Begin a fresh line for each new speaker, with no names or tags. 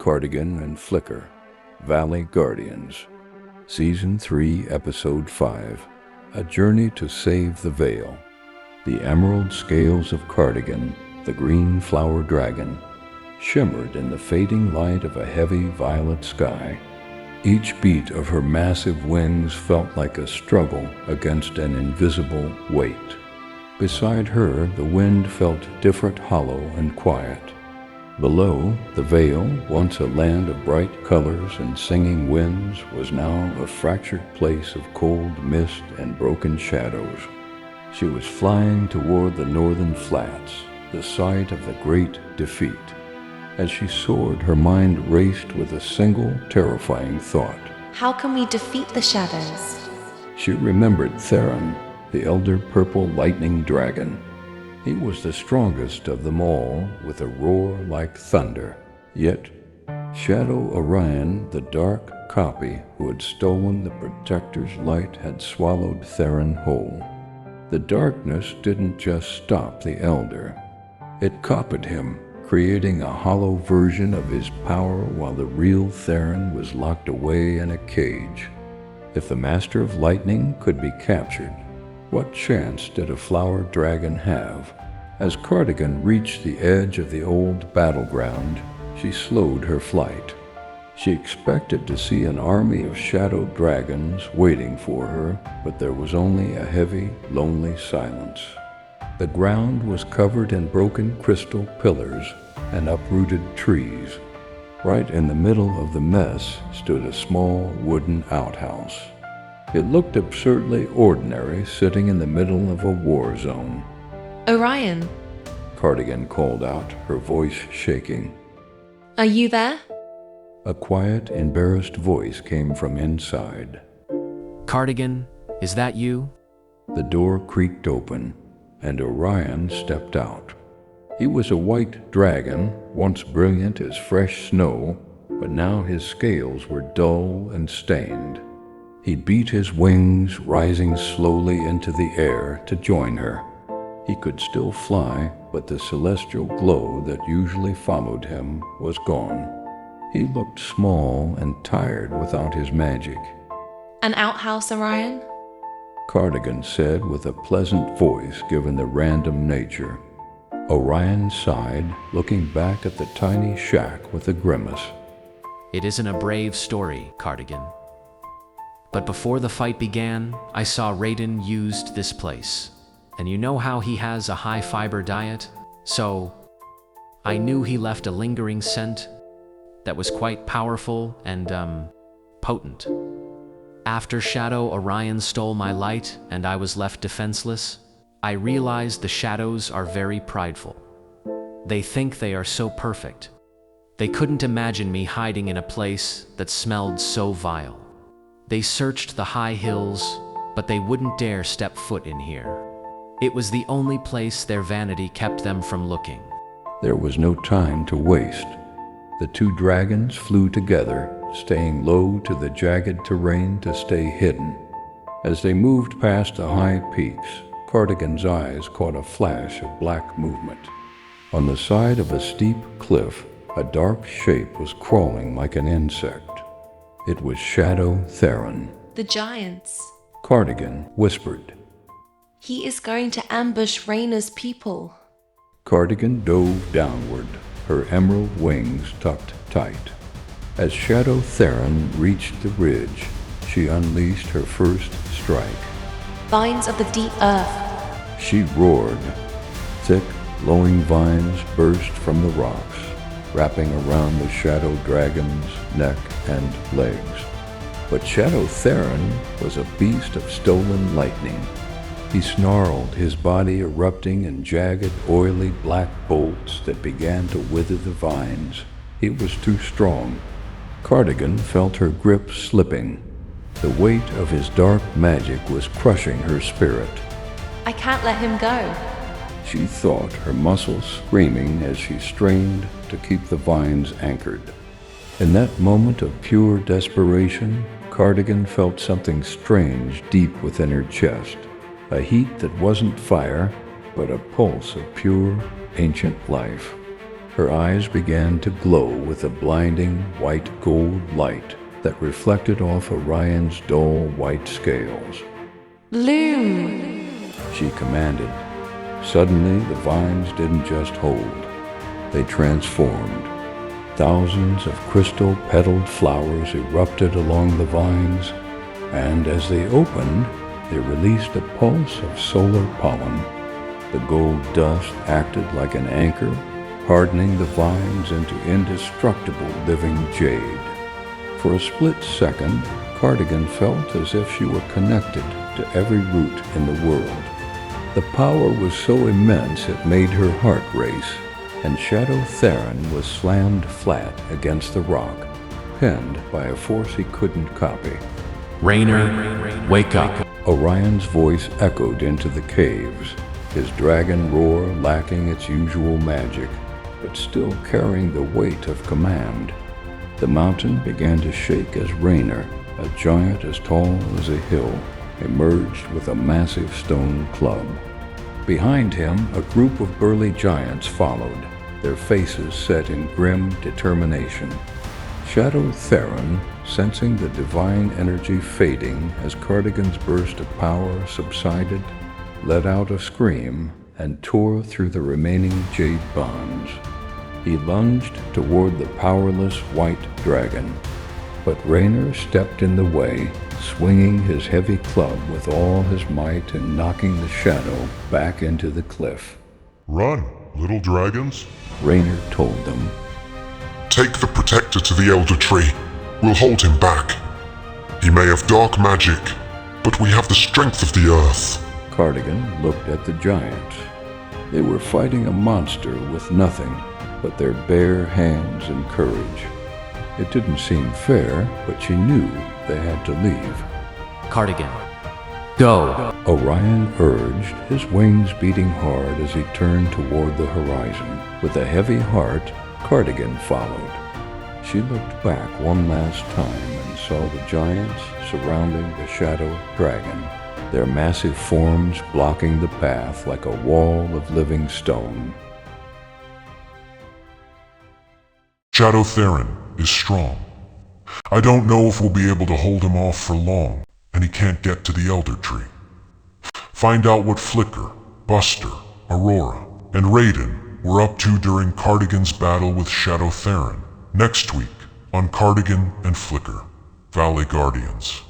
Cardigan and Flicker, Valley Guardians, Season 3, Episode 5, A Journey to Save the Veil. The emerald scales of Cardigan, the green flower dragon, shimmered in the fading light of a heavy violet sky. Each beat of her massive wings felt like a struggle against an invisible weight. Beside her, the wind felt different, hollow, and quiet. Below, the Vale, once a land of bright colors and singing winds, was now a fractured place of cold mist and broken shadows. She was flying toward the northern flats, the site of the great defeat. As she soared, her mind raced with a single terrifying thought.
How can we defeat the shadows?
She remembered Theren, the elder purple lightning dragon. He was the strongest of them all, with a roar like thunder. Yet, Shadow Orion, the dark copy who had stolen the Protector's light, had swallowed Theren whole. The darkness didn't just stop the elder. It copied him, creating a hollow version of his power while the real Theren was locked away in a cage. If the Master of Lightning could be captured, what chance did a flower dragon have? As Cardigan reached the edge of the old battleground, she slowed her flight. She expected to see an army of shadow dragons waiting for her, but there was only a heavy, lonely silence. The ground was covered in broken crystal pillars and uprooted trees. Right in the middle of the mess stood a small wooden outhouse. It looked absurdly ordinary, sitting in the middle of a war zone.
Orion,
Cardigan called out, her voice shaking.
are you there?
A quiet, embarrassed voice came from inside.
Cardigan, is that you?
The door creaked open, and Orion stepped out. He was a white dragon, once brilliant as fresh snow, but now his scales were dull and stained. He beat his wings, rising slowly into the air to join her. He could still fly, but the celestial glow that usually followed him was gone. He looked small and tired without his magic.
An outhouse, Orion?
Cardigan said with a pleasant voice given the random nature. Orion sighed, looking back at the tiny shack with a grimace.
It isn't a brave story, Cardigan. But before the fight began, I saw Rayden used this place. And you know how he has a high-fiber diet? So, I knew he left a lingering scent that was quite powerful and, potent. After Shadow Orion stole my light and I was left defenseless, I realized the shadows are very prideful. They think they are so perfect. They couldn't imagine me hiding in a place that smelled so vile. They searched the high hills, but they wouldn't dare step foot in here. It was the only place their vanity kept them from looking.
There was no time to waste. The two dragons flew together, staying low to the jagged terrain to stay hidden. As they moved past the high peaks, Cardigan's eyes caught a flash of black movement. On the side of a steep cliff, a dark shape was crawling like an insect. It was Shadow Theron.
The giants.
Cardigan whispered.
He is going to ambush Raynor's people.
Cardigan dove downward, her emerald wings tucked tight. As Shadow Theron reached the ridge, she unleashed her first strike.
Vines of the deep earth.
She roared. Thick, glowing vines burst from the rocks, wrapping around the shadow dragon's neck and legs. But Shadow Theron was a beast of stolen lightning. He snarled, his body erupting in jagged, oily black bolts that began to wither the vines. He was too strong. Cardigan felt her grip slipping. The weight of his dark magic was crushing her spirit.
I can't let him go.
She thought, her muscles screaming as she strained to keep the vines anchored. In that moment of pure desperation, Cardigan felt something strange deep within her chest. A heat that wasn't fire, but a pulse of pure, ancient life. her eyes began to glow with a blinding white gold light that reflected off Orion's dull white scales.
Bloom!
She commanded. Suddenly, the vines didn't just hold. They transformed. Thousands of crystal-petaled flowers erupted along the vines, and as they opened, they released a pulse of solar pollen. The gold dust acted like an anchor, hardening the vines into indestructible living jade. For a split second, Cardigan felt as if she were connected to every root in the world. The power was so immense it made her heart race, and Shadow Theron was slammed flat against the rock, pinned by a force he couldn't copy.
Raynor, wake up.
Orion's voice echoed into the caves, his dragon roar lacking its usual magic, but still carrying the weight of command. The mountain began to shake as Raynor, a giant as tall as a hill, emerged with a massive stone club. Behind him, a group of burly giants followed, their faces set in grim determination. Shadow Theron, sensing the divine energy fading as Cardigan's burst of power subsided, let out a scream and tore through the remaining jade bonds. He lunged toward the powerless white dragon, but Raynor stepped in the way, swinging his heavy club with all his might and knocking the shadow back into the cliff.
"Run, little dragons,"
Raynor told them.
"Take the Protector to the Elder Tree. We'll hold him back. He may have dark magic, but we have the strength of the earth."
Cardigan looked at the giants. They were fighting a monster with nothing but their bare hands and courage. It didn't seem fair, but she knew they had to leave.
Cardigan, go.
Orion urged, his wings beating hard as he turned toward the horizon. With a heavy heart, Cardigan followed. She looked back one last time and saw the giants surrounding the Shadow Dragon, their massive forms blocking the path like a wall of living stone.
Shadow Theron is strong. I don't know if we'll be able to hold him off for long, and he can't get to the Elder Tree. Find out what Flicker, Buster, Aurora, and Rayden were up to during Cardigan's battle with Shadow Theron next week on Cardigan and Flicker, Valley Guardians.